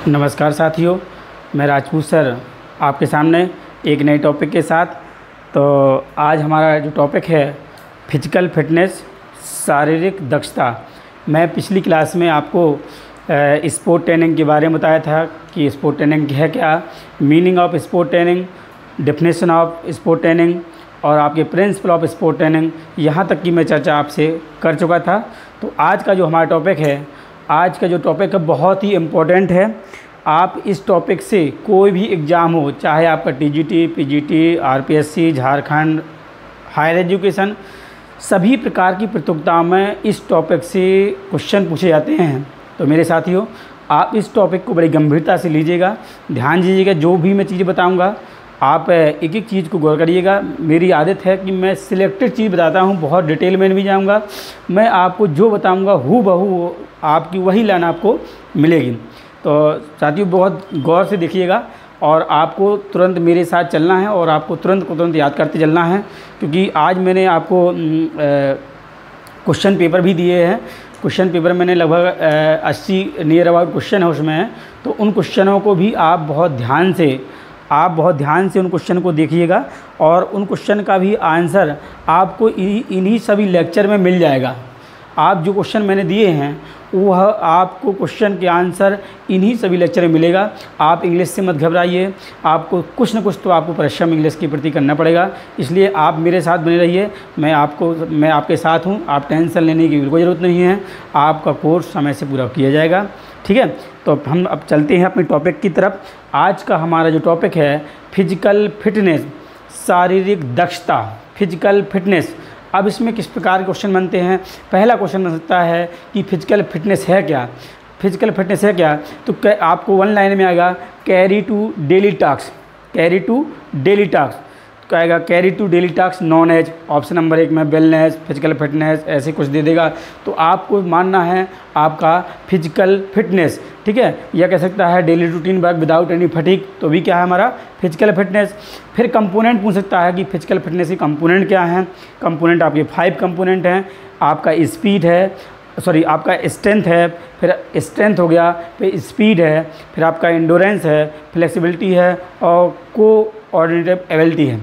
नमस्कार साथियों, मैं राजपूत सर आपके सामने एक नए टॉपिक के साथ। तो आज हमारा जो टॉपिक है फिजिकल फिटनेस, शारीरिक दक्षता। मैं पिछली क्लास में आपको स्पोर्ट ट्रेनिंग के बारे में बताया था कि स्पोर्ट ट्रेनिंग है क्या, meaning of sport training, definition of sport training और आपके प्रिंसिपल ऑफ स्पोर्ट ट्रेनिंग, यहाँ तक की मैं चर्चा आपसे कर चुका था। तो आज का जो हमारा टॉपिक है, आज का जो टॉपिक है बहुत ही इम्पोर्टेंट है। आप इस टॉपिक से कोई भी एग्ज़ाम हो, चाहे आपका TGT, PGT, RPSC, Jharkhand, higher education, सभी प्रकार की प्रतियोगिताओं में इस टॉपिक से क्वेश्चन पूछे जाते हैं। तो मेरे साथियों, आप इस टॉपिक को बड़ी गंभीरता से लीजिएगा, ध्यान दीजिएगा। जो भी मैं चीज़ें बताऊंगा आप एक एक चीज़ को गौर करिएगा। मेरी आदत है कि मैं सिलेक्टेड चीज़ बताता हूं, बहुत डिटेल में नहीं जाऊंगा। मैं आपको जो बताऊंगा हूबहू आपकी वही लाइन आपको मिलेगी। तो साथियों, बहुत गौर से देखिएगा और आपको तुरंत मेरे साथ चलना है और आपको तुरंत याद करते चलना है, क्योंकि आज मैंने आपको क्वेश्चन पेपर भी दिए हैं। क्वेश्चन पेपर मैंने लगभग 80 नियर अबाउट क्वेश्चन है उसमें। तो उन क्वेश्चनों को भी आप बहुत ध्यान से उन क्वेश्चन को देखिएगा और उन क्वेश्चन का भी आंसर आपको इन्हीं सभी लेक्चर में मिल जाएगा। आप जो क्वेश्चन मैंने दिए हैं वह आपको क्वेश्चन के आंसर इन्हीं सभी लेक्चर में मिलेगा। आप इंग्लिश से मत घबराइए, आपको कुछ न कुछ तो आपको परिश्रम इंग्लिश के प्रति करना पड़ेगा। इसलिए आप मेरे साथ बने रहिए, मैं आपके साथ हूँ। आप टेंशन लेने की बिल्कुल ज़रूरत नहीं है, आपका कोर्स समय से पूरा किया जाएगा। ठीक है, तो हम अब चलते हैं अपने टॉपिक की तरफ। आज का हमारा जो टॉपिक है फिजिकल फिटनेस, शारीरिक दक्षता, फिजिकल फिटनेस। अब इसमें किस प्रकार के क्वेश्चन बनते हैं। पहला क्वेश्चन बन सकता है कि फिजिकल फिटनेस है क्या। फिजिकल फिटनेस है क्या, तो आपको वन लाइन में आएगा carry to daily task. Carry to daily task आएगा, carry to daily task non age. Option number 1 में वेलनेस, फिजिकल फिटनेस, ऐसे कुछ दे देगा। तो आपको मानना है आपका फिजिकल फिटनेस। ठीक है, यह कह सकता है daily routine work without any fatigue, तो भी क्या है हमारा फिजिकल फिटनेस। फिर कंपोनेंट पूछ सकता है कि फिजिकल फिटनेस के कंपोनेंट क्या हैं। कंपोनेंट आपके 5 कंपोनेंट हैं। आपका स्पीड है, आपका स्ट्रेंथ है, फिर स्ट्रेंथ हो गया, फिर स्पीड है, फिर आपका इंडोरेंस है, फ्लेक्सिबिलिटी है और कोऑर्डिनेटिव एबिलिटी है।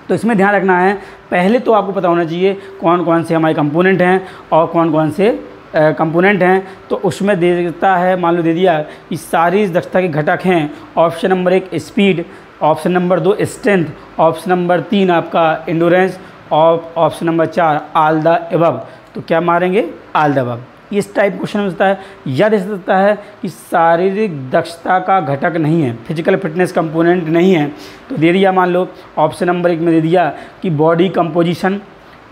तो इसमें ध्यान रखना है, पहले तो आपको पता होना चाहिए कौन कौन से हमारे कंपोनेंट हैं और कौन कौन से कंपोनेंट हैं। तो उसमें दे देता है, मान लो दे दिया कि शारीरिक दक्षता के घटक हैं। Option number 1 speed, option number 2 strength, option number 3 आपका इंडोरेंस और option number 4 all the above. तो क्या मारेंगे, ऑल द अबव। इस टाइप क्वेश्चन हो सकता है। या दे सकता है कि शारीरिक दक्षता का घटक नहीं है, फिजिकल फिटनेस कंपोनेंट नहीं है। तो दे दिया, मान लो ऑप्शन नंबर 1 में दे दिया कि बॉडी कंपोजिशन,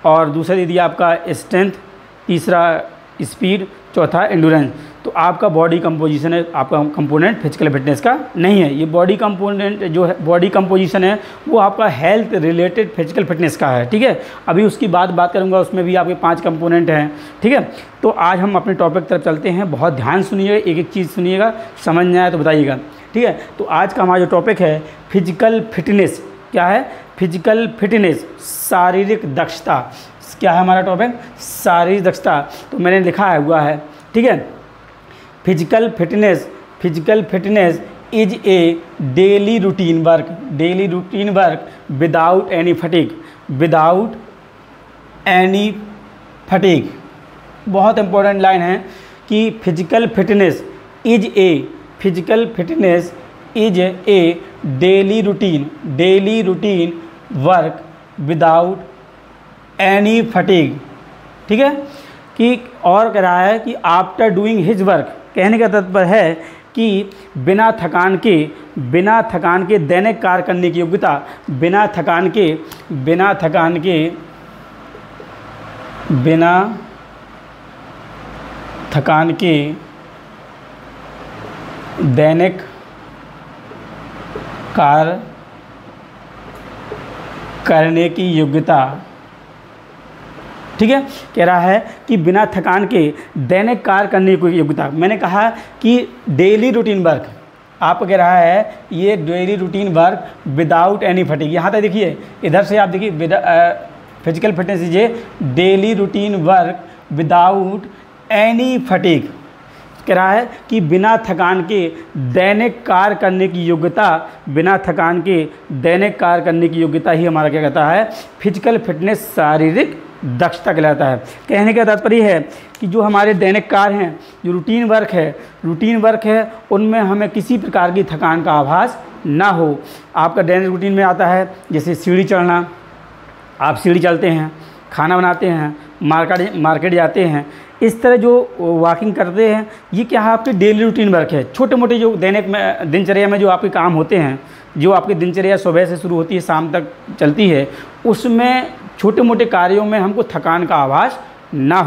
और दूसरा दे दिया आपका स्ट्रेंथ, तीसरा स्पीड, चौथा एंडोरेंस। तो आपका बॉडी कंपोजिशन है, आपका कंपोनेंट फिजिकल फिटनेस का नहीं है। ये बॉडी कंपोनेंट जो है, बॉडी कंपोजिशन है, वो आपका हेल्थ रिलेटेड फिजिकल फिटनेस का है। ठीक है, अभी उसकी बात करूंगा, उसमें भी आपके 5 कंपोनेंट हैं। ठीक है, तो आज हम अपने टॉपिक तरफ चलते हैं। बहुत ध्यान सुनिएगा, एक एक चीज़ सुनिएगा, समझ नहीं आया तो बताइएगा। ठीक है, तो आज का हमारा जो टॉपिक है फिजिकल फिटनेस, क्या है, फिजिकल फिटनेस, शारीरिक दक्षता। क्या है हमारा टॉपिक, शारीरिक दक्षता। तो मैंने लिखा हुआ है, ठीक है, physical fitness is a daily routine work without any fatigue. बहुत इंपॉर्टेंट लाइन है कि physical fitness is a daily routine work without any fatigue. ठीक है, कि और कह रहा है कि आफ्टर डूइंग हिज वर्क, कहने का तात्पर्य है कि बिना थकान के दैनिक कार्य करने की योग्यता, बिना थकान के दैनिक कार्य करने की योग्यता। ठीक है, कह रहा है कि बिना थकान के दैनिक कार्य करने की योग्यता। मैंने कहा कि डेली रूटीन वर्क, आप कह रहा है ये daily routine work without any fatigue. यहाँ तक देखिए, इधर से आप देखिए physical fitness is a daily routine work without any fatigue. कह रहा है कि बिना थकान के दैनिक कार्य करने की योग्यता, बिना थकान के दैनिक कार्य करने की योग्यता ही हमारा क्या कहता है, फिजिकल फिटनेस, शारीरिक दक्षता कहलाता है। कहने का तात्पर्य है कि जो हमारे दैनिक कार्य हैं, जो रूटीन वर्क है, उनमें हमें किसी प्रकार की थकान का आभास ना हो। आपका दैनिक रूटीन में आता है जैसे सीढ़ी चढ़ना, आप सीढ़ी चलते हैं, खाना बनाते हैं, मार्केट जाते हैं, इस तरह जो वॉकिंग करते हैं, ये क्या है, आपके डेली रूटीन वर्क है। छोटे मोटे जो दैनिक में दिनचर्या में जो आपके काम होते हैं, जो आपकी दिनचर्या सुबह से शुरू होती है शाम तक चलती है, उसमें छोटे मोटे कार्यों में हमको थकान का आभास ना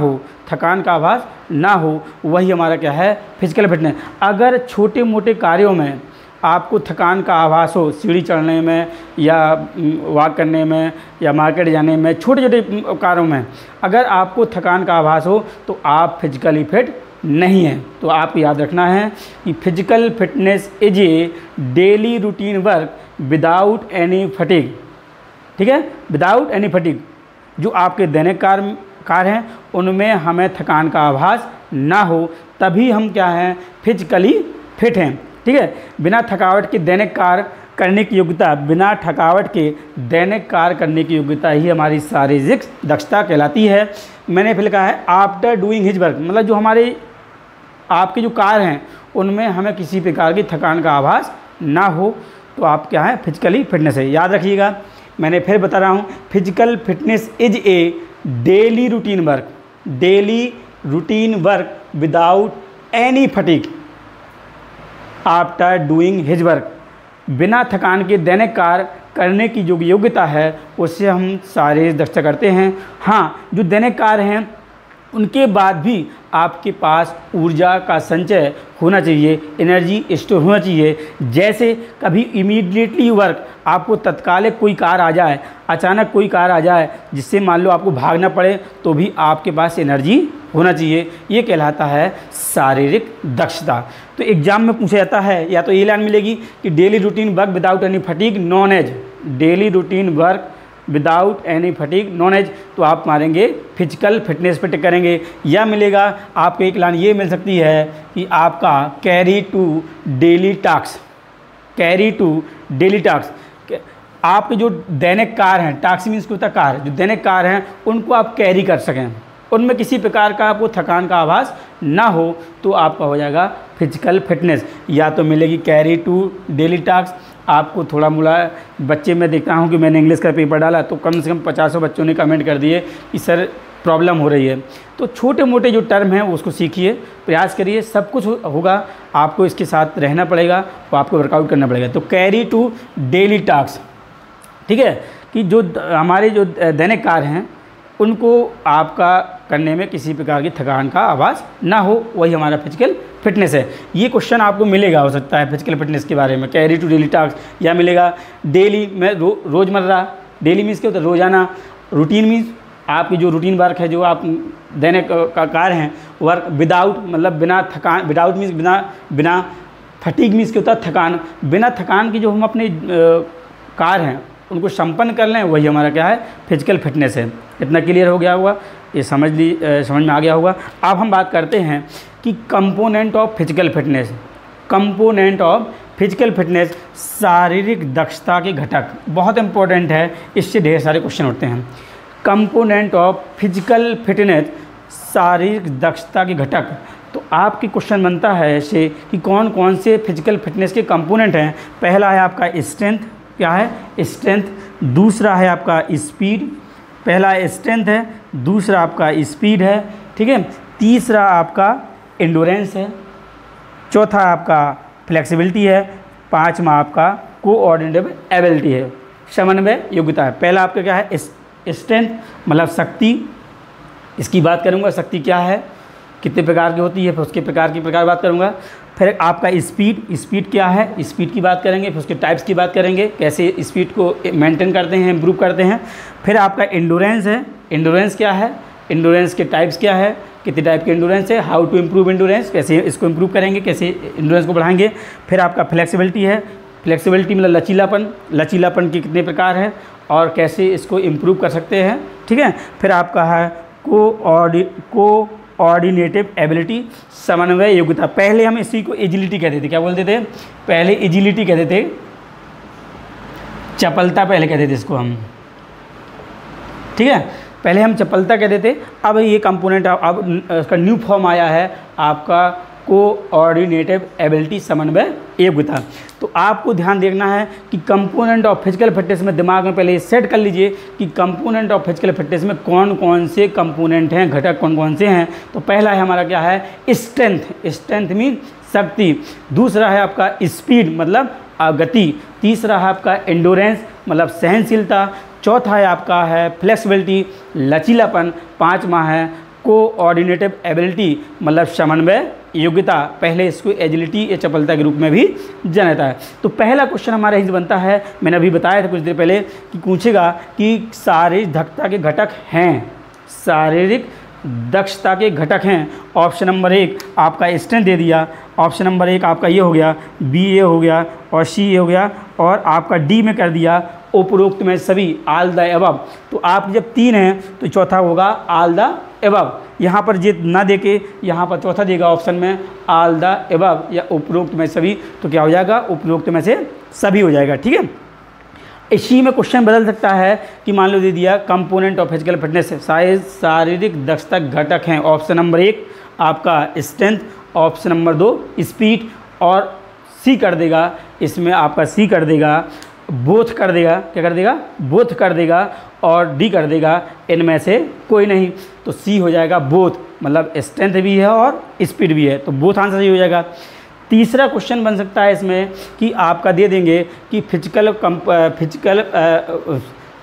हो, वही हमारा क्या है, फिजिकल फिटनेस। अगर छोटे मोटे कार्यों में आपको थकान का आभास हो, सीढ़ी चढ़ने में या वॉक करने में या मार्केट जाने में, छोटे छोटे कार्यों में अगर आपको थकान का आभास हो तो आप फिजिकली फिट नहीं हैं। तो आपको याद रखना है कि physical fitness is a daily routine work without any fatigue. ठीक है, विदाउट एनी फटीग। जो आपके दैनिक कार्य हैं उनमें हमें थकान का आभास ना हो, तभी हम क्या हैं, फिजिकली फिट हैं। ठीक है, बिना थकावट के दैनिक कार्य करने की योग्यता ही हमारी शारीरिक दक्षता कहलाती है। मैंने फिर कहा है आफ्टर डूइंग हिज वर्क, मतलब जो हमारे आपके जो कार्य हैं उनमें हमें किसी प्रकार की थकान का आभास ना हो, तो आप क्या हैं, फिजिकली फिटनेस है। याद रखिएगा, मैंने फिर बता रहा हूँ, physical fitness is a daily routine work without any fatigue after doing his work. बिना थकान के दैनिक कार्य करने की जो योग्यता है उससे हम शारीरिक दक्षता करते हैं। हाँ, जो दैनिक कार्य हैं उनके बाद भी आपके पास ऊर्जा का संचय होना चाहिए, एनर्जी स्टोर होना चाहिए। जैसे कभी इमीडिएटली वर्क, आपको तत्कालिक कोई कार्य आ जाए, अचानक कोई कार्य आ जाए जिससे मान लो आपको भागना पड़े, तो भी आपके पास एनर्जी होना चाहिए। ये कहलाता है शारीरिक दक्षता। तो एग्जाम में पूछा जाता है, या तो ये लाइन मिलेगी कि daily routine work without any fatigue known as, daily routine work without any fatigue known as, तो आप मारेंगे फिजिकल फिटनेस पे टिक करेंगे। या मिलेगा आपको एक लाइन ये मिल सकती है कि आपका कैरी टू डेली टास्क, आपके जो दैनिक कार्य हैं, टास्क मीन्स को होता है कार्य, जो दैनिक कार्य हैं उनको आप कैरी कर सकें, उनमें किसी प्रकार का आपको थकान का आभास ना हो, तो आपका हो जाएगा फिजिकल फिटनेस। या तो मिलेगी कैरी टू डेली टास्क। आपको थोड़ा मोड़ा बच्चे, मैं देखता हूँ कि मैंने इंग्लिश का पेपर डाला तो कम से कम 50 बच्चों ने कमेंट कर दिए कि सर प्रॉब्लम हो रही है। तो छोटे मोटे जो टर्म हैं उसको सीखिए, प्रयास करिए, सब कुछ होगा, आपको इसके साथ रहना पड़ेगा, तो आपको वर्कआउट करना पड़ेगा। तो कैरी टू डेली टास्क, ठीक है, कि जो हमारे जो दैनिक कार्य हैं उनको आपका करने में किसी प्रकार की थकान का आभास ना हो, वही हमारा फिजिकल फिटनेस है। ये क्वेश्चन आपको मिलेगा, हो सकता है फिजिकल फिटनेस के बारे में, कैरी टू डेली टास्क, या मिलेगा डेली में रोज़मर्रा। डेली मीन्स क्या होता है, रोज़ाना। रूटीन मीन्स आपकी जो रूटीन वर्क है, जो आप दैनिक का कार्य हैं, वर्क विदाउट मतलब बिना थकान, विदाउट मीन्स बिना फटीग मीन्स क्या होता है, थकान। बिना थकान की जो हम अपने कार्य हैं उनको संपन्न कर लें, वही हमारा क्या है, फिजिकल फिटनेस है। इतना क्लियर हो गया होगा, ये समझ में आ गया होगा। अब हम बात करते हैं कि कंपोनेंट ऑफ फिजिकल फिटनेस, शारीरिक दक्षता के घटक, बहुत इंपॉर्टेंट है, इससे ढेर सारे क्वेश्चन होते हैं। कंपोनेंट ऑफ फिजिकल फिटनेस, शारीरिक दक्षता के घटक। तो आपकी क्वेश्चन बनता है ऐसे कि कौन कौन से फिजिकल फिटनेस के कंपोनेंट हैं। पहला है आपका स्ट्रेंथ, क्या है, स्ट्रेंथ। दूसरा है आपका स्पीड, पहला स्ट्रेंथ है, दूसरा आपका स्पीड है, ठीक है। तीसरा आपका एंडोरेंस है, चौथा आपका फ्लेक्सिबिलिटी है, पांचवा आपका कोऑर्डिनेटिव एबिलिटी है, समन्वय योग्यता है। पहला आपका क्या है, स्ट्रेंथ मतलब शक्ति, इसकी बात करूँगा, शक्ति क्या है, कितने प्रकार की होती है, फिर उसके प्रकार बात करूँगा। फिर आपका स्पीड क्या है, स्पीड की बात करेंगे, फिर उसके टाइप्स की बात करेंगे, कैसे स्पीड को मेंटेन करते हैं, इम्प्रूव करते हैं। फिर आपका एंडोरेंस है, एंडोरेंस क्या है, एंडोरेंस के टाइप्स क्या है, कितने टाइप के एंडोरेंस है, हाउ टू इम्प्रूव एंडोरेंस, कैसे इसको इम्प्रूव करेंगे, कैसे एंडोरेंस को बढ़ाएंगे। फिर आपका फ्लेक्सिबिलिटी है, फ्लेक्सिबिलिटी मतलब लचीलापन के कितने प्रकार है और कैसे इसको इम्प्रूव कर सकते हैं, ठीक है। फिर आपका है कोऑर्डिनेटिव एबिलिटी, समन्वय योग्यता। पहले हम इसी को एजिलिटी कहते थे, क्या बोलते थे? पहले एजिलिटी कहते थे, चपलता पहले कहते थे इसको हम, ठीक है, पहले हम चपलता कहते थे। अब ये कंपोनेंट, अब इसका न्यू फॉर्म आया है आपका कोऑर्डिनेटिव एबिलिटी, समन्वय योग्यता। तो आपको ध्यान देखना है कि कंपोनेंट ऑफ फिजिकल फिटनेस में दिमाग में पहले सेट कर लीजिए कि कंपोनेंट ऑफ फिजिकल फिटनेस में कौन कौन से कंपोनेंट हैं, घटक कौन कौन से हैं। तो पहला है हमारा क्या है? स्ट्रेंथ, स्ट्रेंथ मीन शक्ति। दूसरा है आपका स्पीड मतलब गति। तीसरा है आपका एंडोरेंस मतलब सहनशीलता। चौथा है आपका है फ्लेक्सिबिलिटी, लचीलापन। पाँचवा है कोऑर्डिनेटिव एबिलिटी मतलब समन्वय योग्यता। पहले इसको एजिलिटी या चपलता के रूप में भी जाना जाता है। तो पहला क्वेश्चन हमारा ही बनता है, मैंने अभी बताया था कुछ देर पहले कि पूछेगा कि शारीरिक दक्षता के घटक हैं, शारीरिक दक्षता के घटक हैं। ऑप्शन नंबर 1 आपका स्ट्रेंथ दे दिया, ऑप्शन नंबर 1 आपका ये हो गया, बी ए हो गया और सी ए हो गया, और आपका डी में कर दिया उपरोक्त में सभी, ऑल द अबव। तो आप जब 3 हैं तो चौथा होगा ऑल द अबव। यहाँ पर जे ना देके यहाँ पर चौथा देगा ऑप्शन में ऑल द अबव या उपरोक्त में सभी, तो क्या हो जाएगा? उपरोक्त में से सभी हो जाएगा, ठीक है। इसी में क्वेश्चन बदल सकता है कि मान लो दे दिया कंपोनेंट ऑफ फिजिकल फिटनेस शारीरिक दक्षता घटक हैं। ऑप्शन नंबर 1 आपका स्ट्रेंथ, ऑप्शन नंबर 2 स्पीड, और सी कर देगा इसमें आपका सी कर देगा बोथ कर देगा, क्या कर देगा? बोथ कर देगा, और डी कर देगा इनमें से कोई नहीं। तो सी हो जाएगा बोथ, मतलब स्ट्रेंथ भी है और स्पीड भी है, तो बोथ आंसर सही हो जाएगा। तीसरा क्वेश्चन बन सकता है इसमें कि आपका दे देंगे कि physical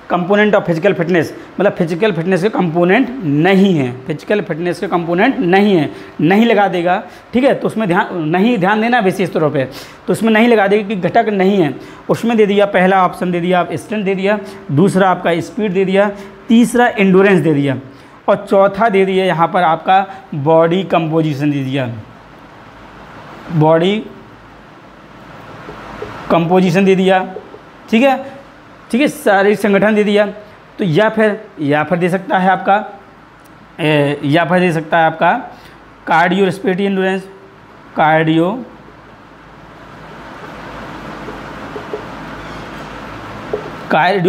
component of physical fitness मतलब फिजिकल फिटनेस के कंपोनेंट नहीं है, फिजिकल फिटनेस के कंपोनेंट नहीं है, नहीं लगा देगा, ठीक है। तो उसमें ध्यान देना विशेष तौर पे, तो उसमें नहीं लगा देगा कि घटक नहीं है। उसमें दे दिया, पहला ऑप्शन दे दिया आप स्ट्रेंथ दे दिया, दूसरा आपका स्पीड दे दिया, तीसरा एंडोरेंस दे दिया, और चौथा दे दिया यहाँ पर आपका बॉडी कंपोजिशन दे दिया, बॉडी कंपोजिशन दे दिया, ठीक है, ठीक है, शारीरिक संगठन दे दिया। तो या फिर दे सकता है आपका cardio respiratory endurance, cardio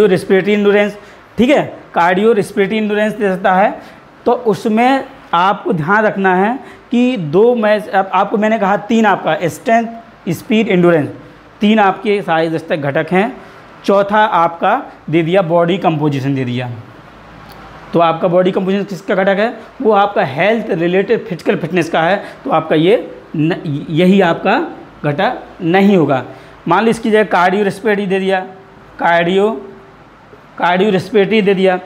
respiratory endurance, ठीक है, कार्डियो रेस्पिरेटरी एंडोरेंस दे सकता है। तो उसमें आपको ध्यान रखना है कि आपको मैंने कहा 3 आपका स्ट्रेंथ, स्पीड, एंडोरेंस, 3 आपके शारीरिक दक्षता घटक हैं। चौथा आपका दे दिया बॉडी कंपोजिशन दे दिया। तो आपका बॉडी कंपोजिशन किसका घटक है? वो आपका हेल्थ रिलेटेड फिजिकल फिटनेस का है, तो आपका यही आपका घटक नहीं होगा। मान लो इसकी जगह कार्डियो रेस्पिरेटरी दे दिया, कार्डियो रेस्पिरेटरी दे दिया,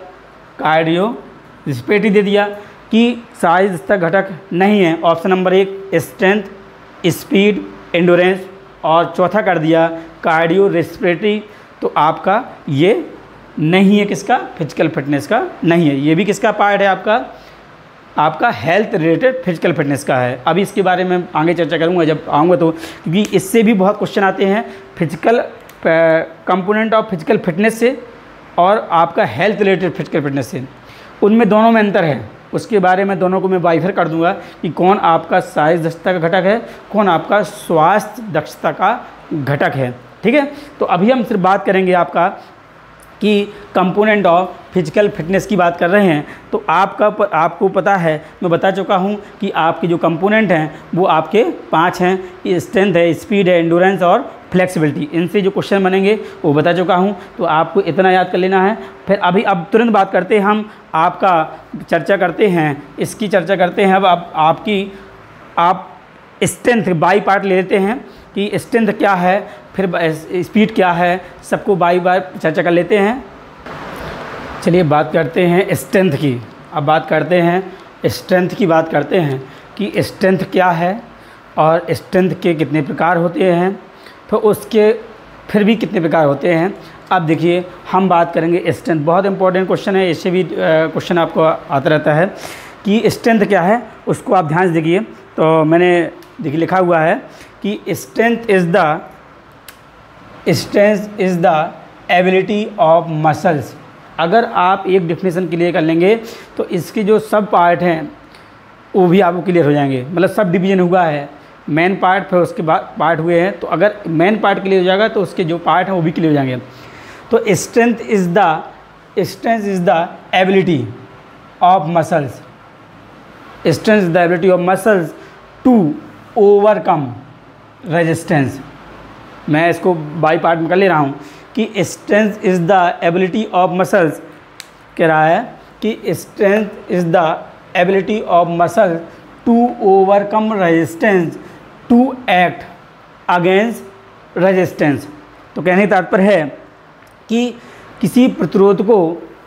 कार्डियो रेस्पिरेटरी दे दिया कि शारीरिक दक्षता घटक नहीं है। Option number 1 strength, speed, endurance, और चौथा कर दिया कार्डियो रेस्पिरेटरी। तो आपका ये नहीं है, किसका? फिजिकल फिटनेस का नहीं है। ये भी किसका पार्ट है? आपका हेल्थ रिलेटेड फिजिकल फिटनेस का है। अभी इसके बारे में आगे चर्चा करूंगा जब आऊँगा, तो क्योंकि इससे भी बहुत क्वेश्चन आते हैं physical component of physical fitness से और आपका हेल्थ रिलेटेड फिजिकल फिटनेस से, उनमें दोनों में अंतर है। उसके बारे में दोनों को मैं बाइफर कर दूंगा कि कौन आपका शारीरिक दक्षता का घटक है, कौन आपका स्वास्थ्य दक्षता का घटक है, ठीक है। तो अभी हम सिर्फ बात करेंगे आपका कि कंपोनेंट ऑफ फिजिकल फिटनेस की बात कर रहे हैं। तो आपको पता है, मैं बता चुका हूं कि आपके जो कंपोनेंट हैं वो आपके 5 हैं, स्ट्रेंथ है, स्पीड है, एंडोरेंस और फ्लेक्सिबिलिटी। इनसे जो क्वेश्चन बनेंगे वो बता चुका हूं, तो आपको इतना याद कर लेना है। फिर अब तुरंत बात करते हैं, हम आपका चर्चा करते हैं, इसकी चर्चा करते हैं। अब आप स्ट्रेंथ बाई पार्ट ले लेते हैं कि स्ट्रेंथ क्या है, फिर स्पीड क्या है, सबको बाई बार चर्चा कर लेते हैं। चलिए बात करते हैं स्ट्रेंथ की। अब बात करते हैं स्ट्रेंथ की, बात करते हैं कि स्ट्रेंथ क्या है और स्ट्रेंथ के कितने प्रकार होते हैं, तो उसके फिर भी कितने प्रकार होते हैं। अब देखिए हम बात करेंगे स्ट्रेंथ, बहुत इंपॉर्टेंट क्वेश्चन है, इससे भी क्वेश्चन आपको आता रहता है कि स्ट्रेंथ क्या है, उसको आप ध्यान से देखिए। तो मैंने देखिए लिखा हुआ है कि strength is the ability of muscles. अगर आप एक डेफिनेशन क्लियर कर लेंगे तो इसके जो सब पार्ट हैं, वो भी आपको क्लियर हो जाएंगे। मतलब सब डिवीज़न हुआ है, मेन पार्ट फिर उसके बाद पार्ट हुए हैं, तो अगर मेन पार्ट क्लियर हो जाएगा तो उसके जो पार्ट हैं वो भी क्लियर हो जाएंगे। तो strength is the ability of muscles, strength is the ability of muscles to overcome resistance. मैं इसको बाई पार्ट में कर ले रहा हूँ कि strength is the ability of muscles, कह रहा है कि strength is the ability of muscle to overcome resistance to act against resistance. तो कहने का तात्पर्य है कि किसी प्रतिरोध को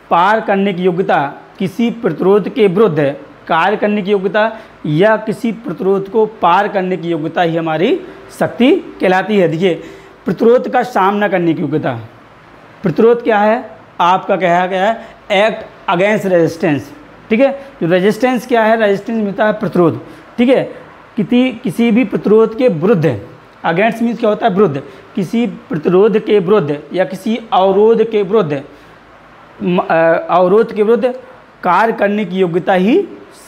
पार करने की योग्यता, किसी प्रतिरोध के विरुद्ध कार्य करने की योग्यता या किसी प्रतिरोध को पार करने की योग्यता ही हमारी शक्ति कहलाती है। देखिए, प्रतिरोध का सामना करने की योग्यता, प्रतिरोध क्या है आपका, कहा गया है एक्ट अगेंस्ट रेजिस्टेंस, ठीक है। जो रेजिस्टेंस क्या है, रेजिस्टेंस मिलता है प्रतिरोध, ठीक है। किसी भी प्रतिरोध के विरुद्ध, अगेंस्ट मीन्स क्या होता है विरुद्ध, किसी प्रतिरोध के विरुद्ध या किसी अवरोध के विरुद्ध कार्य करने की योग्यता ही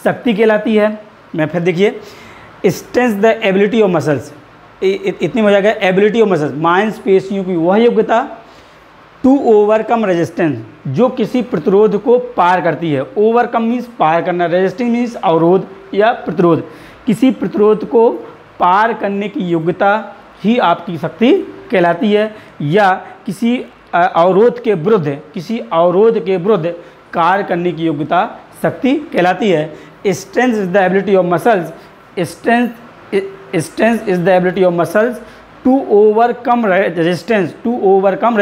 शक्ति कहलाती है। मैं फिर देखिए, strength the ability of muscles, इतनी हो जाएगा एबिलिटी ऑफ मसल्स, मांसपेशियों की वह योग्यता टू ओवरकम रेजिस्टेंस, जो किसी प्रतिरोध को पार करती है। ओवरकम मीन्स पार करना, रेजिस्टेंस मीन्स अवरोध या प्रतिरोध। किसी प्रतिरोध को पार करने की योग्यता ही आपकी शक्ति कहलाती है, या किसी अवरोध के विरुद्ध कार्य करने की योग्यता शक्ति कहलाती है। Strength is the ability of muscles, strength is the ability of muscles to overcome resistance, overcome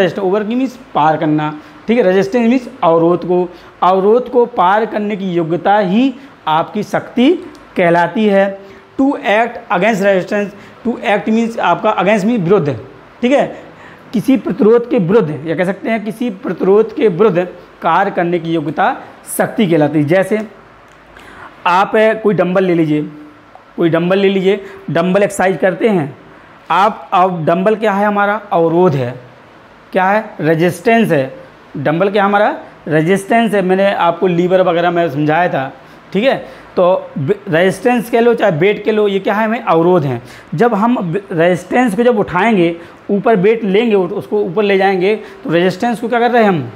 means पार करना, ठीक है। रेजिस्टेंस मीन्स अवरोध को पार करने की योग्यता ही आपकी शक्ति कहलाती है। To act against resistance, to act means आपका अगेंस्ट मीन्स विरुद्ध, ठीक है। किसी प्रतिरोध के विरुद्ध, या कह सकते हैं किसी प्रतिरोध के विरुद्ध कार्य करने की योग्यता शक्ति कहलाती है। जैसे आप कोई डंबल ले लीजिए, डंबल एक्सरसाइज करते हैं आप। अब डंबल क्या है हमारा, अवरोध है, क्या है, रेजिस्टेंस है। डंबल क्या हमारा रेजिस्टेंस है, मैंने आपको लीवर वगैरह में समझाया था, ठीक है। तो रेजिस्टेंस कह लो चाहे वेट कह लो, ये क्या है, हमें अवरोध हैं। जब हम रेजिस्टेंस को जब उठाएंगे, ऊपर वेट लेंगे, उसको ऊपर ले जाएंगे, तो रेजिस्टेंस को क्या कर रहे हैं, हम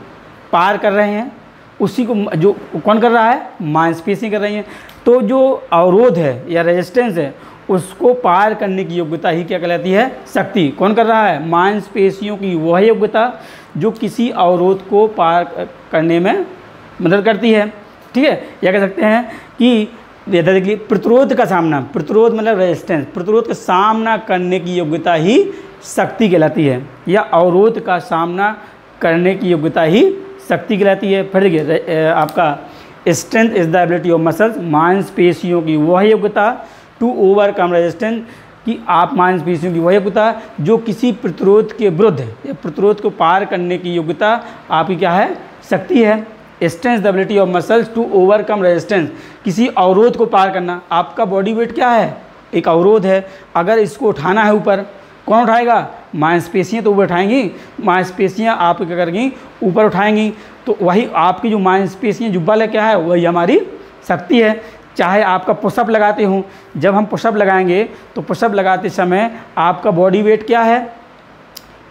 पार कर रहे हैं। उसी को जो कौन कर रहा है, मांसपेशियाँ कर रही हैं। तो जो अवरोध है या रेजिस्टेंस है, उसको पार करने की योग्यता ही क्या कहलाती है, शक्ति। कौन कर रहा है, मांसपेशियों की वह योग्यता जो किसी अवरोध को पार करने में मदद करती है, ठीक है। या कह सकते हैं कि देखिए, प्रतिरोध का सामना, प्रतिरोध मतलब रेजिस्टेंस, प्रतिरोध का सामना करने की योग्यता ही शक्ति कहलाती है, या अवरोध का सामना करने की योग्यता ही शक्ति कहलाती है। फिर देखिए आपका strength is the ability of muscles, मांसपेशियों की वह योग्यता टू ओवरकम रेजिस्टेंस, कि आप मांसपेशियों की वह योग्यता जो किसी प्रतिरोध के विरुद्ध या प्रतिरोध को पार करने की योग्यता आपकी क्या है, शक्ति है। Strength the ability of muscles to overcome resistance, किसी अवरोध को पार करना। आपका बॉडी वेट क्या है, एक अवरोध है। अगर इसको उठाना है ऊपर, कौन उठाएगा, मांसपेशियाँ तो ऊपर उठाएंगी, मांसपेशियाँ आप क्या करेंगी, ऊपर उठाएंगी। तो वही आपकी जो मांसपेशियाँ जुब्बा क्या है, वही हमारी शक्ति है। चाहे आपका पुशअप लगाते हो, जब हम पुशअप लगाएंगे तो पुशअप लगाते समय आपका बॉडी वेट क्या है,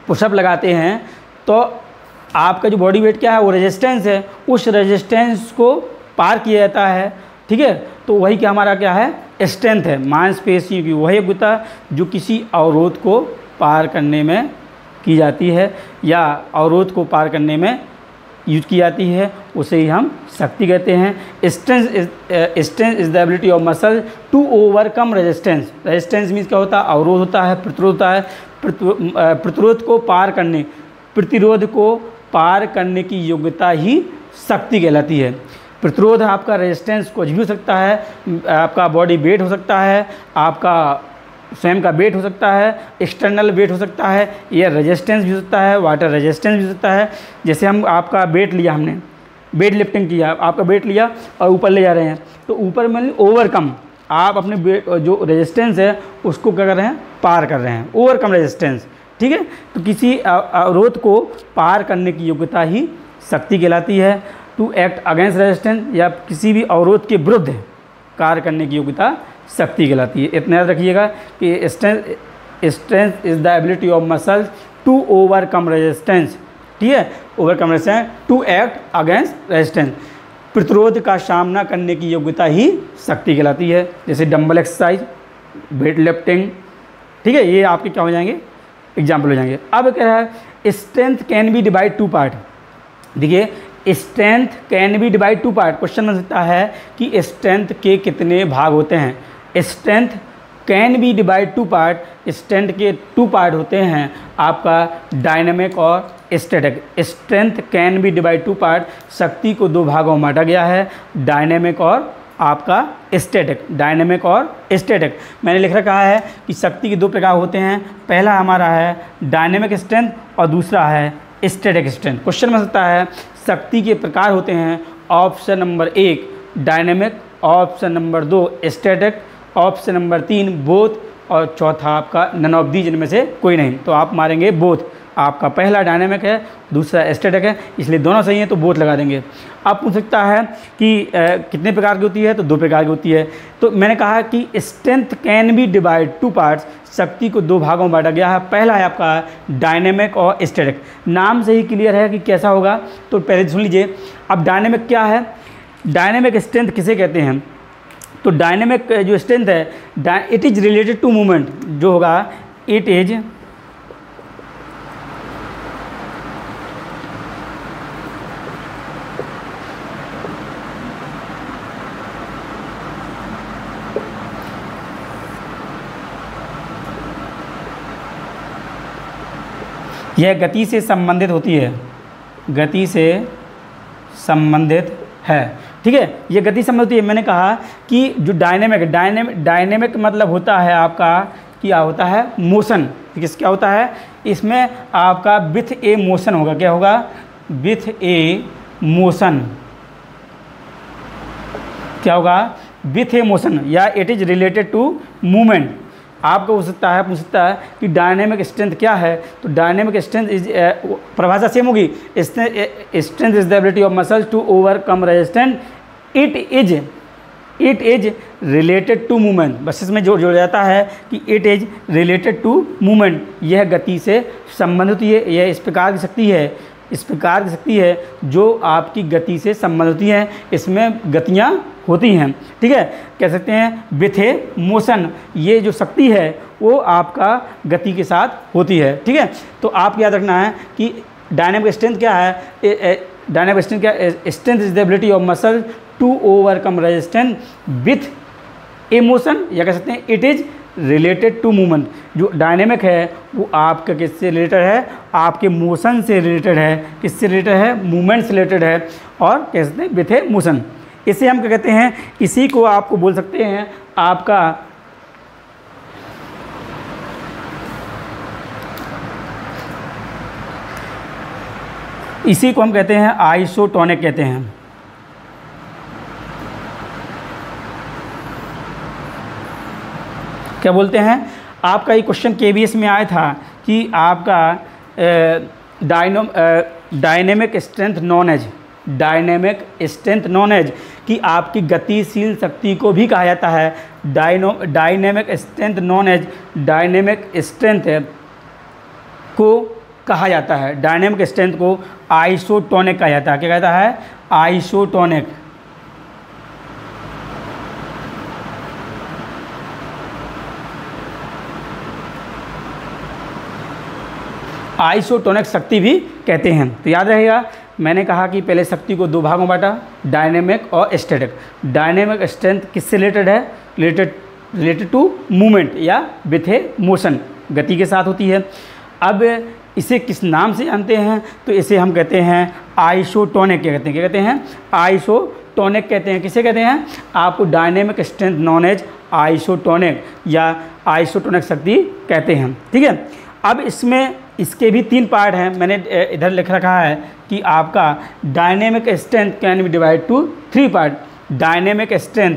पुशअप लगाते हैं तो आपका जो बॉडी वेट क्या है, वो रेजिस्टेंस है। उस रेजिस्टेंस को पार किया जाता है, ठीक है। तो वही क्या हमारा क्या है, स्ट्रेंथ है। मांसपेशियों की वही योग्यता जो किसी अवरोध को पार करने में की जाती है या अवरोध को पार करने में यूज की जाती है, उसे ही हम शक्ति कहते हैं। Strength is the ability of muscle to overcome resistance. Resistance means क्या होता है, अवरोध होता है, प्रतिरोध होता है। प्रतिरोध को पार करने की योग्यता ही शक्ति कहलाती है। प्रतिरोध आपका रेजिस्टेंस कुछ भी हो सकता है, आपका बॉडी वेट हो सकता है, आपका स्वयं का वेट हो सकता है, एक्सटर्नल वेट हो सकता है, एयर रेजिस्टेंस भी हो सकता है, वाटर रेजिस्टेंस भी हो सकता है। जैसे हम आपका वेट लिया, हमने वेट लिफ्टिंग किया, आपका वेट लिया और ऊपर ले जा रहे हैं, तो ऊपर में ओवरकम, आप अपने वेट जो रेजिस्टेंस है उसको क्या कर रहे हैं, पार कर रहे हैं, ओवरकम रेजिस्टेंस, ठीक है। तो किसी अवरोध को पार करने की योग्यता ही शक्ति कहलाती है। टू एक्ट अगेंस्ट रेजिस्टेंस, या किसी भी अवरोध के विरुद्ध कार्य करने की योग्यता शक्ति कहलाती है। इतना याद रखिएगा कि strength is the ability of muscles to overcome resistance, ठीक है, overcome resistance, to act against resistance. प्रतिरोध का सामना करने की योग्यता ही शक्ति कहलाती है। जैसे डंबल एक्सरसाइज, वेट लिफ्टिंग, ठीक है, ये आपके क्या हो जाएंगे, एग्जाम्पल हो जाएंगे। अब क्या है, strength can be divide two part. देखिए, strength can be divide two part, question बन सकता है कि स्ट्रेंथ के कितने भाग होते हैं। Strength can be divide two part, strength के 2 पार्ट होते हैं, आपका डायनेमिक और static. Strength can be divide two part, शक्ति को 2 भागों में बांटा गया है, डायनेमिक और आपका स्टैटिक। डायनेमिक और स्टैटिक मैंने लिख रखा है कि शक्ति के 2 प्रकार होते हैं। पहला हमारा है डायनेमिक स्ट्रेंथ और दूसरा है स्टैटिक स्ट्रेंथ। क्वेश्चन बन सकता है शक्ति के प्रकार होते हैं, option number 1 dynamic, option number 2 static, option number 3 both, और चौथा आपका नन ऑफ दी, जिनमें से कोई नहीं। तो आप मारेंगे बोथ। आपका पहला डायनेमिक है, दूसरा स्टैटिक है, इसलिए दोनों सही हैं तो बोथ लगा देंगे। अब पूछ सकता है कि कितने प्रकार की होती है, तो 2 प्रकार की होती है। तो मैंने कहा कि strength can be divide two parts, शक्ति को 2 भागों में बांटा गया है। पहला है आपका डायनेमिक और स्टैटिक। नाम से ही क्लियर है कि कैसा होगा, तो पहले सुन लीजिए। अब डायनेमिक क्या है, डायनेमिक स्ट्रेंथ किसे कहते हैं, तो डायनेमिक जो स्ट्रेंथ है, it is related to movement, जो होगा इट इज यह गति से संबंधित होती है, गति से संबंधित है, ठीक है, ये गति संबंधित है। मैंने कहा कि जो डायनेमिक मतलब होता है आपका, क्या होता है, मोशन। किस क्या होता है, इसमें आपका विथ ए मोशन होगा। क्या होगा, विथ ए मोशन। क्या होगा, विथ ए मोशन, या it is related to movement. आपको पूछ सकता है कि डायनेमिक स्ट्रेंथ क्या है, तो डायनेमिक स्ट्रेंथ इज, परिभाषा सेम होगी, strength is the ability of muscles to overcome resistance, it is related to movement. बस इसमें जोड़ जाता है कि it is related to movement, यह गति से संबंधित है। यह इस प्रकार की शक्ति है जो आपकी गति से संबंधित है, इसमें गतियाँ होती हैं, ठीक है, कह सकते हैं विथ ए मोशन। ये जो शक्ति है वो आपका गति के साथ होती है, ठीक है। तो आप याद रखना है कि डायनेमिक स्ट्रेंथ क्या है, डायनेमिक स्ट्रेंथ क्या, strength is the ability of muscle to overcome resistance with a motion, या कह सकते हैं it is related to movement. जो डायनेमिक है वो आपका किससे रिलेटेड है, आपके मोशन से रिलेटेड है। किससे रिलेटेड है, मूवमेंट से रिलेटेड है, और कह सकते हैं विथ ए मोशन। इसे हम क्या कहते हैं, इसी को आपको बोल सकते हैं आपका इसी को हम कहते हैं आइसोटोनिक कहते हैं। क्या बोलते हैं, आपका ये क्वेश्चन केबीएस में आया था कि आपका डायनेमिक स्ट्रेंथ नॉन एज कि आपकी गतिशील शक्ति को भी कहा जाता है डायनेमिक स्ट्रेंथ को कहा जाता है, डायनेमिक स्ट्रेंथ को आइसोटोनिक कहा जाता है। क्या कहता है, आइसोटोनिक। आइसोटोनिक शक्ति भी कहते हैं। तो याद रहेगा, मैंने कहा कि पहले शक्ति को 2 भागों में बांटा, डायनेमिक और स्टैटिक। डायनेमिक स्ट्रेंथ किससे रिलेटेड है, रिलेटेड टू मूवमेंट या विथ ए मोशन, गति के साथ होती है। अब इसे किस नाम से जानते हैं, तो इसे हम कहते हैं आइसोटोनिक। क्या कहते हैं, आइसोटोनिक कहते हैं। किसे कहते हैं, आपको dynamic strength known as isotonic या आइसोटोनिक शक्ति कहते हैं, ठीक है। अब इसमें इसके भी 3 पार्ट हैं, मैंने इधर लिख रखा है कि आपका dynamic strength can be divide to 3 part. Dynamic strength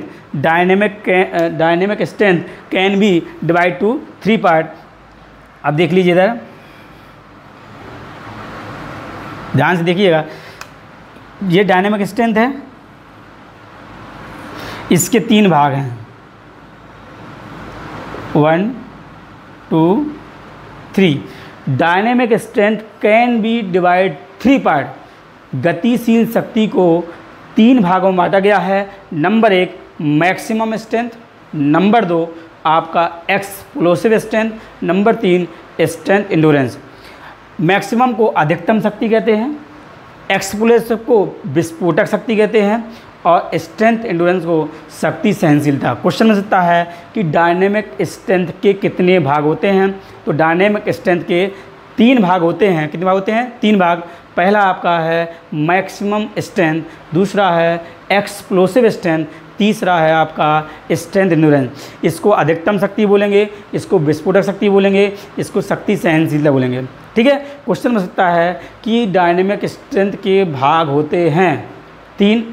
can be divide to 3 part. अब देख लीजिए इधर, ध्यान से देखिएगा, ये डायनेमिक स्ट्रेंथ है, इसके 3 भाग हैं, 1 2 3। Dynamic strength can be divide 3 part. गतिशील शक्ति को 3 भागों में बांटा गया है। नंबर 1 मैक्सिमम स्ट्रेंथ, नंबर 2 आपका explosive strength, number 3 strength endurance. Maximum को अधिकतम शक्ति कहते हैं, एक्सप्लोसिव को विस्फोटक शक्ति कहते हैं, और स्ट्रेंथ एंड्योरेंस को शक्ति सहनशीलता। क्वेश्चन में सकता है कि डायनेमिक स्ट्रेंथ के कितने भाग होते हैं। तो डायनेमिक स्ट्रेंथ के 3 भाग होते हैं। कितने भाग होते हैं? 3 भाग। पहला आपका है मैक्सिमम स्ट्रेंथ, दूसरा है एक्सप्लोसिव स्ट्रेंथ, तीसरा है आपका स्ट्रेंथ एंड्योरेंस। इसको अधिकतम शक्ति बोलेंगे, इसको विस्फोटक शक्ति बोलेंगे, इसको शक्ति सहनशीलता बोलेंगे। ठीक है। क्वेश्चन में सकता है कि डायनेमिक स्ट्रेंथ के भाग होते हैं 3।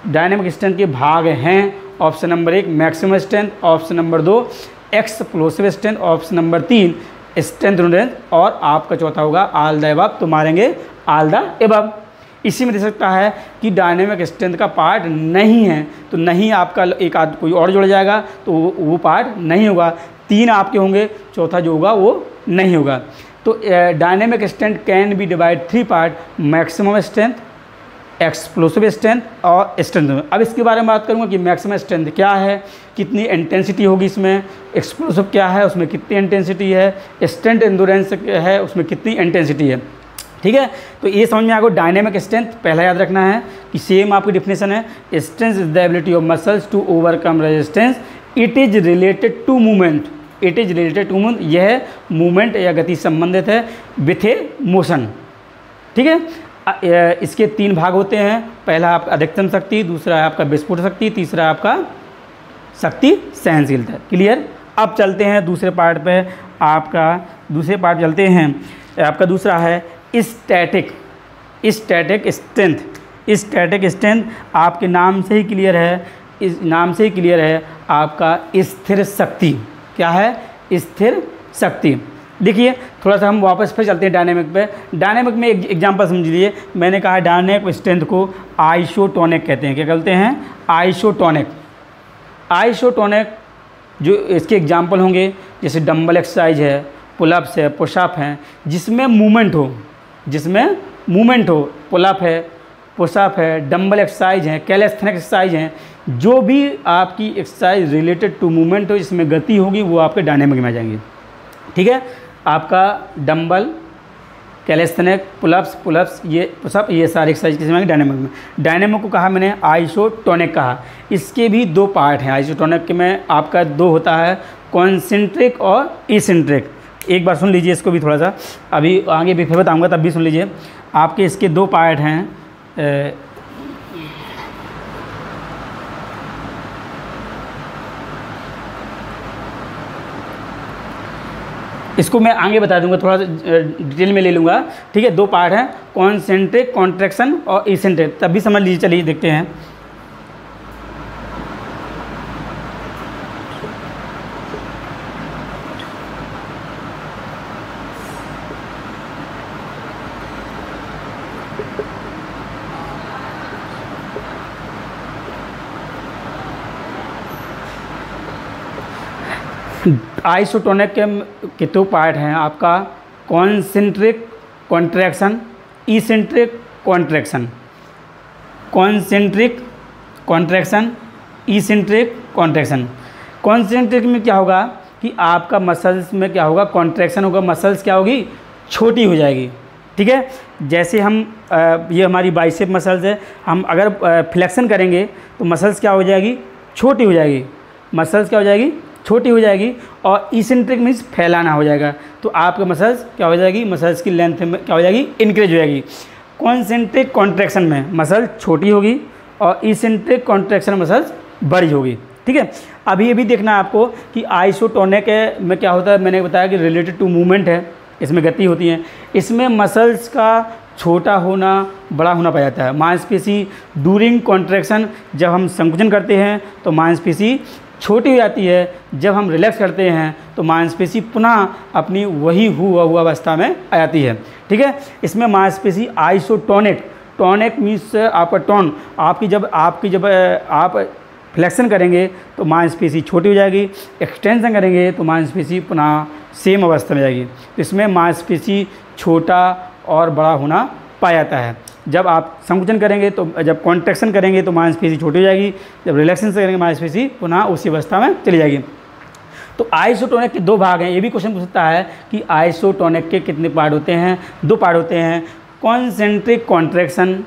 डायनेमिक स्ट्रेंथ के भाग हैं, option number 1 maximum strength, option number 2 explosive strength, option number 3 strength endurance, और आपका चौथा होगा ऑल द अबव। तो मारेंगे ऑल द अबव। इसी में दे सकता है कि डायनेमिक स्ट्रेंथ का पार्ट नहीं है, तो नहीं आपका एक आध कोई और जुड़ जाएगा, तो वो पार्ट नहीं होगा। 3 आपके होंगे, चौथा जो होगा वो नहीं होगा। तो dynamic strength can be divide 3 part, maximum strength, explosive strength और स्ट्रेंथ। अब इसके बारे में बात करूंगा कि मैक्सिमम स्ट्रेंथ क्या है, कितनी इंटेंसिटी होगी इसमें, एक्सप्लोसिव क्या है, उसमें कितनी इंटेंसिटी है, स्ट्रेंथ एंड्योरेंस है, उसमें कितनी इंटेंसिटी है। ठीक है। तो ये समझ में आ गया। डायनेमिक स्ट्रेंथ पहला याद रखना है कि सेम आपकी डिफिनेशन है, strength is the ability of muscles to overcome resistance, it is related to movement, it is related to movement, यह मूवमेंट या गति संबंधित है विथ ए मोशन। ठीक है। इसके 3 भाग होते हैं। पहला आपका अधिकतम शक्ति, दूसरा है आपका विस्फोट शक्ति, तीसरा है आपका शक्ति सहनशीलता। क्लियर। अब चलते हैं दूसरे पार्ट पे। आपका दूसरे पार्ट चलते हैं। आपका दूसरा है स्टैटिक स्ट्रेंथ। स्टैटिक स्ट्रेंथ आपके नाम से ही क्लियर है, इस नाम से ही क्लियर है आपका स्थिर शक्ति। क्या है? स्थिर शक्ति। देखिए थोड़ा सा हम वापस फिर चलते हैं डायनेमिक पे। डायनेमिक में एक एग्जांपल समझ लीजिए। मैंने कहा डायनेमिक स्ट्रेंथ को आइसोटोनिक कहते हैं। क्या कहते हैं? आइसोटोनिक। आइसोटोनिक जो इसके एग्जांपल होंगे जैसे डंबल एक्सरसाइज है, पुलअप्स है, पुशअप हैं, जिसमें मूवमेंट हो, पुलअप है, पुशअप है, डंबल एक्सरसाइज हैं, कैलिस्थेनिक एक्सरसाइज हैं, जो भी आपकी एक्सरसाइज रिलेटेड टू मूवमेंट हो, जिसमें गति होगी, वो आपके डायनेमिक में आ जाएंगे। ठीक है। आपका डंबल, कैलिस्थेनिक, पुलअप्स, ये पुशअप, ये सारी एक्सरसाइज किस में डायनेमिक में। डायनेमिक को कहा मैंने आइसोटोनिक कहा। इसके भी 2 पार्ट हैं। आइसोटोनिक में आपका 2 होता है, कॉन्सेंट्रिक और इसेंट्रिक। एक बार सुन लीजिए इसको भी थोड़ा सा, अभी आगे भी फिर बताऊँगा, तब भी सुन लीजिए। आपके इसके 2 पार्ट हैं। इसको मैं आगे बता दूंगा, थोड़ा सा डिटेल में ले लूँगा। ठीक है। 2 पार्ट हैं, कॉन्सेंट्रिक कॉन्ट्रैक्शन और इसेंट्रिक। तब भी समझ लीजिए। चलिए देखते हैं। आइसोटोनिक के 2 पार्ट हैं आपका, concentric contraction, eccentric contraction. Concentric contraction, eccentric contraction. Concentric में क्या होगा कि आपका मसल्स में क्या होगा, कॉन्ट्रैक्शन होगा, मसल्स क्या होगी, छोटी हो जाएगी। ठीक है। जैसे हम ये हमारी बाइसेप मसल्स है, हम अगर फ्लेक्शन करेंगे तो मसल्स क्या हो जाएगी, छोटी हो जाएगी। मसल्स क्या हो जाएगी, छोटी हो जाएगी। और इसेंट्रिक मीन्स फैलाना हो जाएगा, तो आपके मसल्स क्या हो जाएगी, मसल्स की लेंथ में क्या हो जाएगी, इंक्रीज हो जाएगी। कॉन्सेंट्रिक कॉन्ट्रैक्शन में मसल छोटी होगी और इसेंट्रिक कॉन्ट्रैक्शन में मसल्स बड़ी होगी। ठीक है। अभी ये भी देखना है आपको कि आइसोटोनिक में क्या होता है, मैंने बताया कि रिलेटेड टू मूवमेंट है, इसमें गति होती है। इसमें मसल्स का छोटा होना, बड़ा होना पाया जाता है। मांसपेशी ड्यूरिंग कॉन्ट्रैक्शन, जब हम संकुचन करते हैं तो मांसपेशी छोटी हो जाती है, जब हम रिलैक्स करते हैं तो मांसपेशी पुनः अपनी वही हुआ अवस्था में आ जाती है। ठीक है। इसमें मांसपेशी आइसोटोनिक, टोनिक मीन्स आपका टोन, आपकी जब आप फ्लेक्शन करेंगे तो मांसपेशी छोटी हो जाएगी, एक्सटेंशन करेंगे तो मांसपेशी पुनः सेम अवस्था में जाएगी। तो इसमें मांसपेशी छोटा और बड़ा होना पाया जाता है। जब आप संकुचन करेंगे तो, जब कॉन्ट्रैक्शन करेंगे तो मांसपेशी छोटी हो जाएगी, जब रिलैक्सेशन करेंगे मांसपेशी पुनः उसी अवस्था में चली जाएगी। तो आइसोटोनिक के 2 भाग हैं। ये भी क्वेश्चन पूछ सकता है कि आइसोटोनिक के कितने पार्ट होते हैं? 2 पार्ट होते हैं, कॉन्सेंट्रिक कॉन्ट्रैक्शन,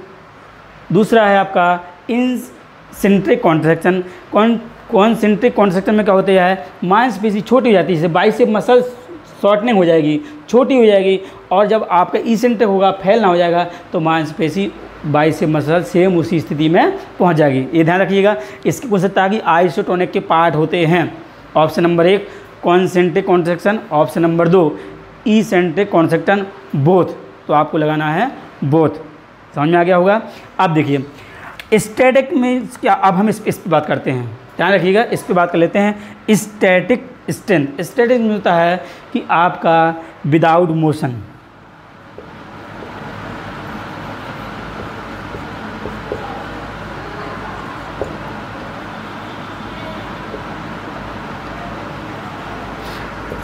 दूसरा है आपका इंसेंट्रिक कॉन्ट्रैक्शन। कॉन्सेंट्रिक कॉन्ट्रैक्शन में क्या होता है, मांसपेशी छोटी हो जाती है, जैसे बाइसेप मसल शॉर्टनिंग हो जाएगी, छोटी हो जाएगी, और जब आपका इसेंट्रिक होगा, फैलना हो जाएगा, तो मांसपेशी बाइसेप मसल सेम उसी स्थिति में पहुंच जाएगी। ये ध्यान रखिएगा। इसकी पूछ सकता है कि आइसोटोनिक के पार्ट होते हैं, option number 1 concentric contraction, option number 2 eccentric contraction, both. तो आपको लगाना है बोथ। समझ में आ गया होगा। अब देखिए स्टैटिक में क्या, अब हम इस पर बात करते हैं, ध्यान रखिएगा, इस पर बात कर लेते हैं। स्टैटिक स्ट्रेंथ, स्टैटिक में होता है कि आपका विदाउट मोशन,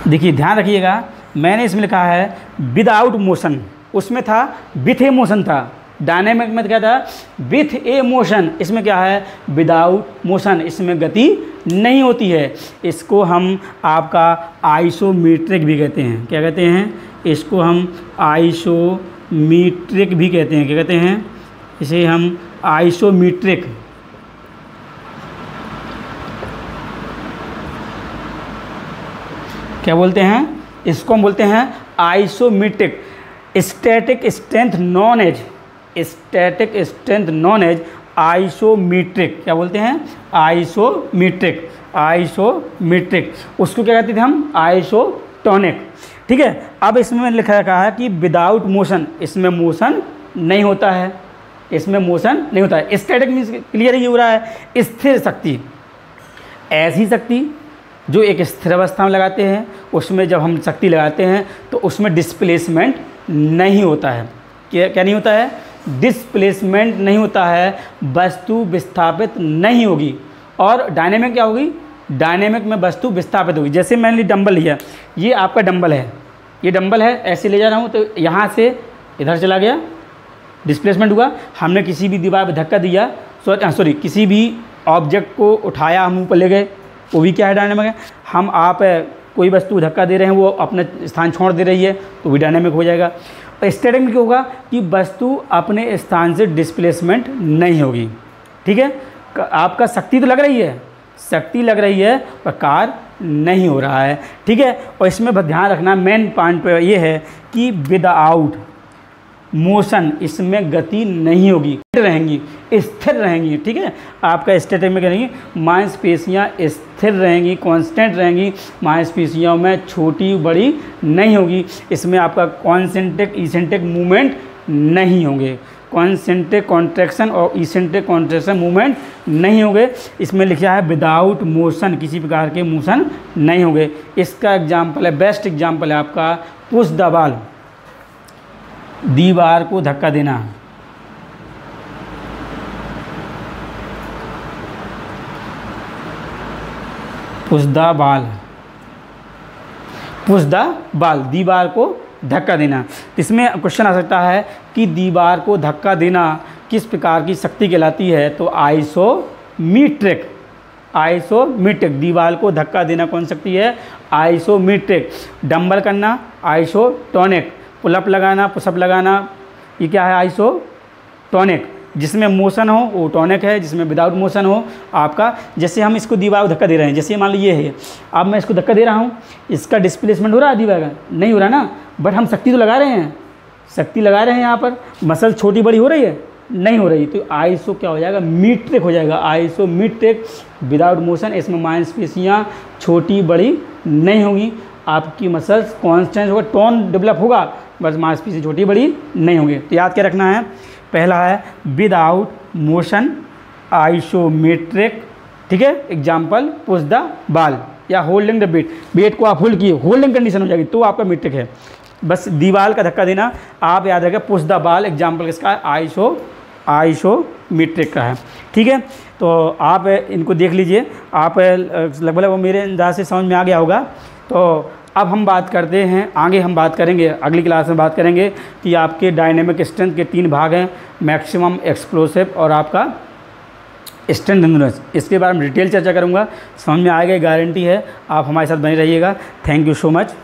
देखिए ध्यान रखिएगा, मैंने इसमें लिखा है विदाउट मोशन, उसमें था विथ ए मोशन था, डायनेमिक में क्या था विथ ए मोशन, इसमें क्या है विदाउट मोशन, इसमें गति नहीं होती है। इसको हम आपका आइसोमेट्रिक भी कहते हैं। क्या कहते हैं? इसको हम आइसोमेट्रिक भी कहते हैं। क्या कहते हैं? इसे हम आइसोमेट्रिक, क्या बोलते हैं? इसको हम बोलते हैं isometric. Static strength known as, static strength known as isometric. क्या बोलते हैं? Isometric, isometric. उसको क्या कहते थे हम? आइसोटोनिक। ठीक है। अब इसमें लिखा रखा है कि विदाउट मोशन, इसमें मोशन नहीं होता है, इसमें मोशन नहीं होता है। स्टैटिक मीन्स क्लियर ही हो रहा है स्थिर शक्ति, ऐसी शक्ति जो एक स्थिर अवस्था में लगाते हैं, उसमें जब हम शक्ति लगाते हैं तो उसमें डिस्प्लेसमेंट नहीं होता है। क्या नहीं होता है? डिस्प्लेसमेंट नहीं होता है, वस्तु विस्थापित नहीं होगी। और डायनेमिक क्या होगी? डायनेमिक में वस्तु विस्थापित होगी। जैसे मैंने डंबल लिया, ये आपका डंबल है, ये डंबल है, ऐसे ले जा रहा हूँ तो यहाँ से इधर चला गया, डिस्प्लेसमेंट हुआ। हमने किसी भी दीवार पर धक्का दिया, सॉरी किसी भी ऑब्जेक्ट को उठाया, हम ऊपर ले गए, वो भी क्या है? डायनेमिक है। हम आप कोई वस्तु धक्का दे रहे हैं, वो अपना स्थान छोड़ दे रही है, तो भी डायनेमिक हो जाएगा। स्टैटिक में क्या होगा कि वस्तु अपने स्थान से डिस्प्लेसमेंट नहीं होगी। ठीक है। आपका शक्ति तो लग रही है, शक्ति लग रही है पर कार्य नहीं हो रहा है। ठीक है। और इसमें ध्यान रखना, मेन पॉइंट ये है कि विदाउट मोशन इसमें गति नहीं होगी, रहेंगी, स्थिर रहेंगी। ठीक है। आपका स्टैटिक में क्या रहेंगी? मांसपेशियाँ स्थिर रहेंगी, कांस्टेंट रहेंगी, मांसपेशियों में छोटी बड़ी नहीं होगी। इसमें आपका कॉन्सेंट्रिक इसेंट्रिक मूवमेंट नहीं होंगे, कॉन्सेंट्रिक कॉन्ट्रैक्शन और इसेंट्रिक कॉन्ट्रैक्शन मूवमेंट नहीं होंगे। इसमें लिखा है विदाउट मोशन, किसी प्रकार के मोशन नहीं होंगे। इसका एग्जाम्पल है, बेस्ट एग्जाम्पल है आपका पुश द बॉल, दीवार को धक्का देना। Push the ball, push the ball, दीवार को धक्का देना। इसमें क्वेश्चन आ सकता है कि दीवार को धक्का देना किस प्रकार की शक्ति कहलाती है? तो आइसोमेट्रिक, आइसोमेट्रिक। दीवार को धक्का देना कौन शक्ति है? आइसोमेट्रिक। डंबल करना आइसोटोनिक, पुलअप लगाना पुशअप लगाना, ये क्या है? आइसोटोनिक। जिसमें मोशन हो वो टॉनिक है, जिसमें विदाउट मोशन हो आपका, जैसे हम इसको दीवार को धक्का दे रहे हैं, जैसे मान लीजिए ये है, अब मैं इसको धक्का दे रहा हूँ, इसका डिस्प्लेसमेंट हो रहा है दीवार का? नहीं हो रहा ना, बट हम शक्ति तो लगा रहे हैं, शक्ति लगा रहे हैं। यहाँ पर मसल छोटी बड़ी हो रही है? नहीं हो रही। तो आइसो क्या हो जाएगा? मीट्रिक हो जाएगा, आइसोमेट्रिक, विदाउट मोशन। इसमें मांसपेशियाँ छोटी बड़ी नहीं होंगी, आपकी मसल्स कॉन्स्टेंट होगा, टोन डेवलप होगा, बस मांसपेशी छोटी बड़ी नहीं होंगी। तो याद क्या रखना है? पहला है विदाउट मोशन, आइसोमेट्रिक। ठीक है। एग्जाम्पल पुश द बॉल या होल्डिंग द वेट, वेट को आप होल्ड किए, होल्डिंग कंडीशन हो जाएगी तो आपका मीट्रिक है। बस दीवार का धक्का देना आप याद रखें, पुश द बॉल। एग्जाम्पल किसका है? आइसोमेट्रिक का है। ठीक है, तो आप इनको देख लीजिए, आप लगभग वो मेरे अंदाज से समझ में आ गया होगा। तो अब हम बात करते हैं आगे, हम बात करेंगे अगली क्लास में बात करेंगे कि आपके डायनेमिक स्ट्रेंथ के 3 भाग हैं, मैक्सिमम, एक्सप्लोसिव और आपका स्ट्रेंथ एंडुरेंस। इसके बारे में डिटेल चर्चा करूंगा, समझ में आएगा, गारंटी है। आप हमारे साथ बने रहिएगा। Thank you so much.